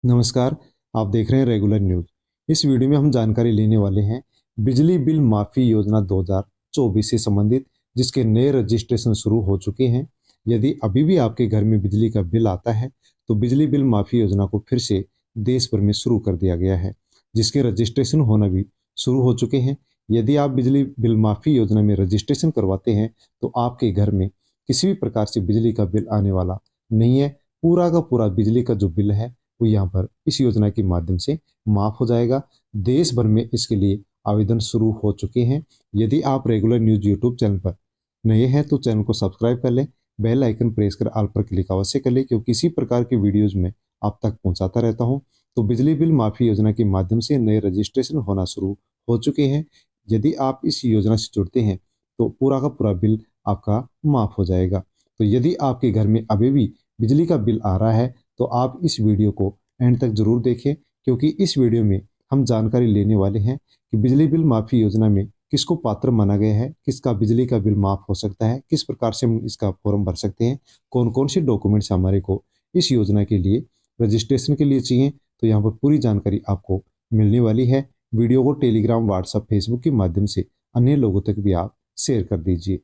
नमस्कार। आप देख रहे हैं रेगुलर न्यूज़। इस वीडियो में हम जानकारी लेने वाले हैं बिजली बिल माफ़ी योजना 2024 से संबंधित, जिसके नए रजिस्ट्रेशन शुरू हो चुके हैं। यदि अभी भी आपके घर में बिजली का बिल आता है, तो बिजली बिल माफ़ी योजना को फिर से देश भर में शुरू कर दिया गया है, जिसके रजिस्ट्रेशन होना भी शुरू हो चुके हैं। यदि आप बिजली बिल माफ़ी योजना में रजिस्ट्रेशन करवाते हैं, तो आपके घर में किसी भी प्रकार से बिजली का बिल आने वाला नहीं है। पूरा का पूरा बिजली का जो बिल है, वो यहाँ पर इस योजना के माध्यम से माफ हो जाएगा। देश भर में इसके लिए आवेदन शुरू हो चुके हैं। यदि आप रेगुलर न्यूज यूट्यूब चैनल पर नए हैं, तो चैनल को सब्सक्राइब कर लें, बेल आइकन प्रेस कर ऑल पर क्लिक अवश्य कर लें, क्योंकि इसी प्रकार के वीडियोज में आप तक पहुंचाता रहता हूं। तो बिजली बिल माफी योजना के माध्यम से नए रजिस्ट्रेशन होना शुरू हो चुके हैं। यदि आप इस योजना से जुड़ते हैं, तो पूरा का पूरा बिल आपका माफ हो जाएगा। तो यदि आपके घर में अभी भी बिजली का बिल आ रहा है, तो आप इस वीडियो को एंड तक जरूर देखें, क्योंकि इस वीडियो में हम जानकारी लेने वाले हैं कि बिजली बिल माफ़ी योजना में किसको पात्र माना गया है, किसका बिजली का बिल माफ़ हो सकता है, किस प्रकार से हम इसका फॉर्म भर सकते हैं, कौन कौन से डॉक्यूमेंट्स हमारे को इस योजना के लिए रजिस्ट्रेशन के लिए चाहिए। तो यहाँ पर पूरी जानकारी आपको मिलने वाली है। वीडियो को टेलीग्राम, व्हाट्सएप, फेसबुक के माध्यम से अन्य लोगों तक भी आप शेयर कर दीजिए।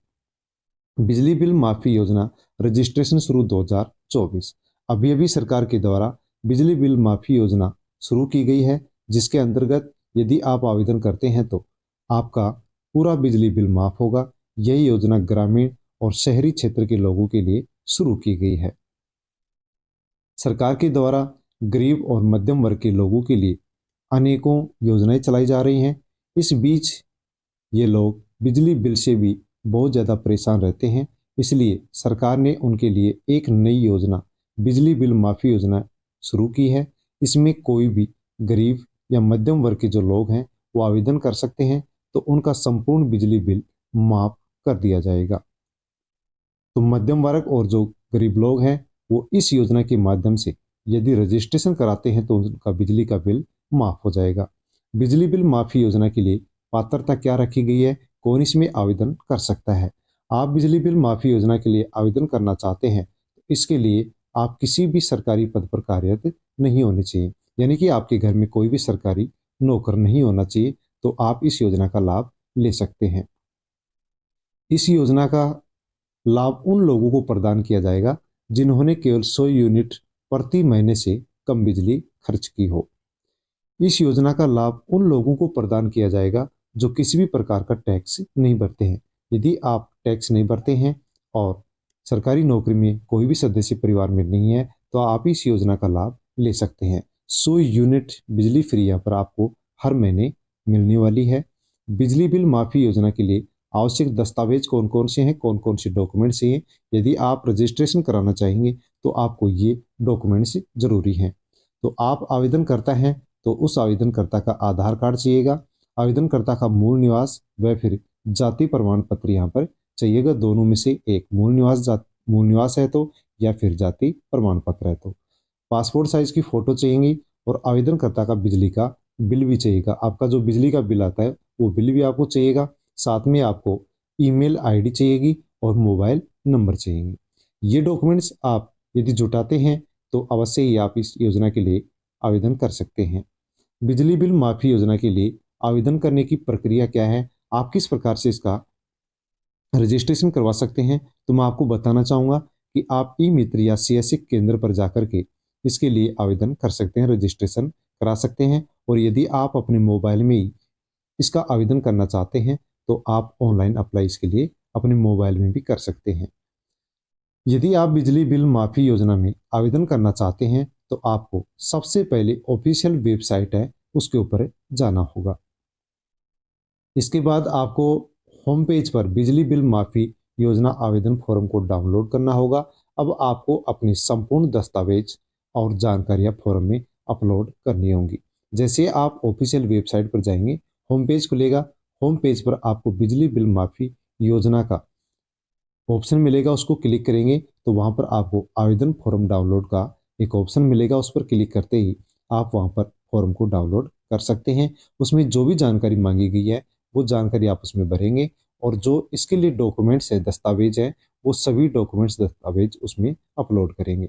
बिजली बिल माफ़ी योजना रजिस्ट्रेशन शुरू 2024। अभी अभी सरकार के द्वारा बिजली बिल माफ़ी योजना शुरू की गई है, जिसके अंतर्गत यदि आप आवेदन करते हैं, तो आपका पूरा बिजली बिल माफ़ होगा। यही योजना ग्रामीण और शहरी क्षेत्र के लोगों के लिए शुरू की गई है। सरकार के द्वारा गरीब और मध्यम वर्ग के लोगों के लिए अनेकों योजनाएं चलाई जा रही हैं। इस बीच ये लोग बिजली बिल से भी बहुत ज़्यादा परेशान रहते हैं। इसलिए सरकार ने उनके लिए एक नई योजना, बिजली बिल माफ़ी योजना शुरू की है। इसमें कोई भी गरीब या मध्यम वर्ग के जो लोग हैं, वो आवेदन कर सकते हैं, तो उनका संपूर्ण बिजली बिल माफ़ कर दिया जाएगा। तो मध्यम वर्ग और जो गरीब लोग हैं, वो इस योजना के माध्यम से यदि रजिस्ट्रेशन कराते हैं, तो उनका बिजली का बिल माफ़ हो जाएगा। बिजली बिल माफ़ी योजना के लिए पात्रता क्या रखी गई है, कौन इसमें आवेदन कर सकता है। आप बिजली बिल माफ़ी योजना के लिए आवेदन करना चाहते हैं, तो इसके लिए आप किसी भी सरकारी पद पर कार्यरत नहीं होने चाहिए, यानी कि आपके घर में कोई भी सरकारी नौकर नहीं होना चाहिए, तो आप इस योजना का लाभ ले सकते हैं। इस योजना का लाभ उन लोगों को प्रदान किया जाएगा जिन्होंने केवल 100 यूनिट प्रति महीने से कम बिजली खर्च की हो। इस योजना का लाभ उन लोगों को प्रदान किया जाएगा जो किसी भी प्रकार का टैक्स नहीं भरते हैं। यदि आप टैक्स नहीं भरते हैं और सरकारी नौकरी में कोई भी सदस्य परिवार में नहीं है, तो आप इस योजना का लाभ ले सकते हैं। 100 यूनिट बिजली फ्री यहाँ पर आपको हर महीने मिलने वाली है। बिजली बिल माफ़ी योजना के लिए आवश्यक दस्तावेज कौन कौन से हैं, कौन कौन से डॉक्यूमेंट्स हैं। यदि आप रजिस्ट्रेशन कराना चाहेंगे, तो आपको ये डॉक्यूमेंट्स जरूरी हैं। तो आप आवेदन करता है, तो उस आवेदनकर्ता का आधार कार्ड चाहिएगा, आवेदनकर्ता का मूल निवास व फिर जाति प्रमाण पत्र यहाँ पर चाहिएगा। दोनों में से एक, मूल निवास है तो, या फिर जाति प्रमाण पत्र है तो। पासपोर्ट साइज की फोटो चाहिएगी और आवेदनकर्ता का बिजली का बिल भी चाहिएगा। आपका जो बिजली का बिल आता है, वो बिल भी आपको चाहिएगा। साथ में आपको ईमेल आईडी चाहिएगी और मोबाइल नंबर चाहिए। ये डॉक्यूमेंट्स आप यदि जुटाते हैं, तो अवश्य ही आप इस योजना के लिए आवेदन कर सकते हैं। बिजली बिल माफ़ी योजना के लिए आवेदन करने की प्रक्रिया क्या है, आप किस प्रकार से इसका रजिस्ट्रेशन करवा सकते हैं, तो मैं आपको बताना चाहूँगा कि आप ई मित्र या सीएससी केंद्र पर जाकर के इसके लिए आवेदन कर सकते हैं, रजिस्ट्रेशन करा सकते हैं। और यदि आप अपने मोबाइल में ही इसका आवेदन करना चाहते हैं, तो आप ऑनलाइन अप्लाई इसके लिए अपने मोबाइल में भी कर सकते हैं। यदि आप बिजली बिल माफ़ी योजना में आवेदन करना चाहते हैं, तो आपको सबसे पहले ऑफिशियल वेबसाइट है, उसके ऊपर जाना होगा। इसके बाद आपको होम पेज पर बिजली बिल माफ़ी योजना आवेदन फॉर्म को डाउनलोड करना होगा। अब आपको अपनी संपूर्ण दस्तावेज और जानकारियां फॉर्म में अपलोड करनी होंगी। जैसे आप ऑफिशियल वेबसाइट पर जाएंगे, होम पेज खुलेगा। होम पेज पर आपको बिजली बिल माफ़ी योजना का ऑप्शन मिलेगा, उसको क्लिक करेंगे तो वहाँ पर आपको आवेदन फॉर्म डाउनलोड का एक ऑप्शन मिलेगा। उस पर क्लिक करते ही आप वहाँ पर फॉर्म को डाउनलोड कर सकते हैं। उसमें जो भी जानकारी मांगी गई है, वो जानकारी आप उसमें भरेंगे, और जो इसके लिए डॉक्यूमेंट्स है, दस्तावेज है, वो सभी डॉक्यूमेंट्स दस्तावेज उसमें अपलोड करेंगे।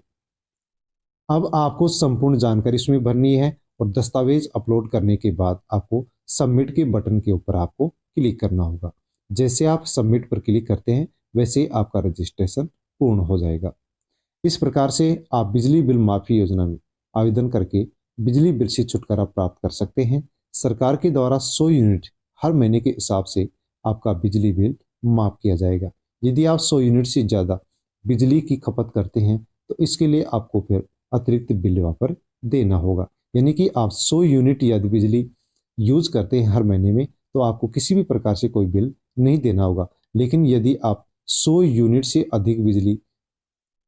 अब आपको संपूर्ण जानकारी इसमें भरनी है और दस्तावेज अपलोड करने के बाद आपको सबमिट के बटन के ऊपर आपको क्लिक करना होगा। जैसे आप सबमिट पर क्लिक करते हैं वैसे ही आपका रजिस्ट्रेशन पूर्ण हो जाएगा। इस प्रकार से आप बिजली बिल माफी योजना में आवेदन करके बिजली बिल से छुटकारा प्राप्त कर सकते हैं। सरकार के द्वारा 100 यूनिट हर महीने के हिसाब से आपका बिजली बिल माफ किया जाएगा। यदि आप 100 यूनिट से ज़्यादा बिजली की खपत करते हैं तो इसके लिए आपको फिर अतिरिक्त बिल वहाँ पर देना होगा। यानी कि आप 100 यूनिट यदि बिजली यूज करते हैं हर महीने में तो आपको किसी भी प्रकार से कोई बिल नहीं देना होगा। लेकिन यदि आप 100 यूनिट से अधिक बिजली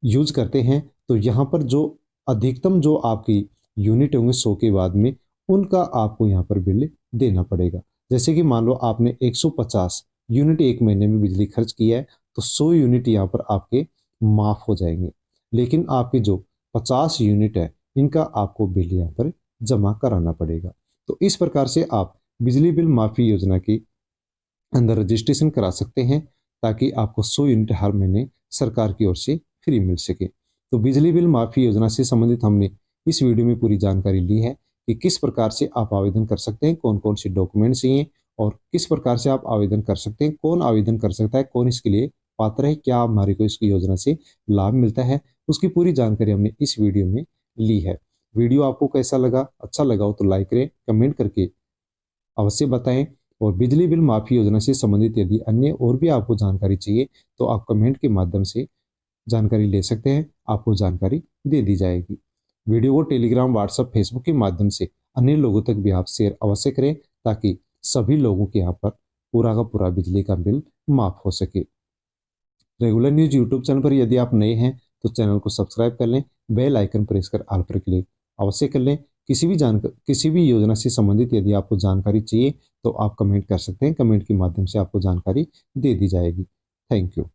यूज करते हैं तो यहाँ पर जो अधिकतम जो आपकी यूनिट होंगे 100 के बाद में उनका आपको यहाँ पर बिल देना पड़ेगा। जैसे कि मान लो आपने 150 यूनिट एक महीने में बिजली खर्च किया है तो 100 यूनिट यहाँ पर आपके माफ हो जाएंगे। लेकिन आपके जो 50 यूनिट है इनका आपको बिल यहाँ पर जमा कराना पड़ेगा। तो इस प्रकार से आप बिजली बिल माफी योजना के अंदर रजिस्ट्रेशन करा सकते हैं ताकि आपको 100 यूनिट हर महीने सरकार की ओर से फ्री मिल सके। तो बिजली बिल माफी योजना से संबंधित हमने इस वीडियो में पूरी जानकारी ली है कि किस प्रकार से आप आवेदन कर सकते हैं, कौन कौन से डॉक्यूमेंट चाहिए और किस प्रकार से आप आवेदन कर सकते हैं, कौन आवेदन कर सकता है, कौन इसके लिए पात्र है, क्या हमारे को इसकी योजना से लाभ मिलता है, उसकी पूरी जानकारी हमने इस वीडियो में ली है। वीडियो आपको कैसा लगा, अच्छा लगा हो तो लाइक करें, कमेंट करके अवश्य बताएं। और बिजली बिल माफी योजना से संबंधित यदि अन्य और भी आपको जानकारी चाहिए तो आप कमेंट के माध्यम से जानकारी ले सकते हैं, आपको जानकारी दे दी जाएगी। वीडियो को टेलीग्राम, व्हाट्सएप, फेसबुक के माध्यम से अन्य लोगों तक भी आप शेयर अवश्य करें ताकि सभी लोगों के यहाँ पर पूरा का पूरा बिजली का बिल माफ हो सके। रेगुलर न्यूज यूट्यूब चैनल पर यदि आप नए हैं तो चैनल को सब्सक्राइब कर लें, बेल आइकन प्रेस कर ऑल पर क्लिक अवश्य कर लें। किसी भी योजना से संबंधित यदि आपको जानकारी चाहिए तो आप कमेंट कर सकते हैं, कमेंट के माध्यम से आपको जानकारी दे दी जाएगी। Thank you.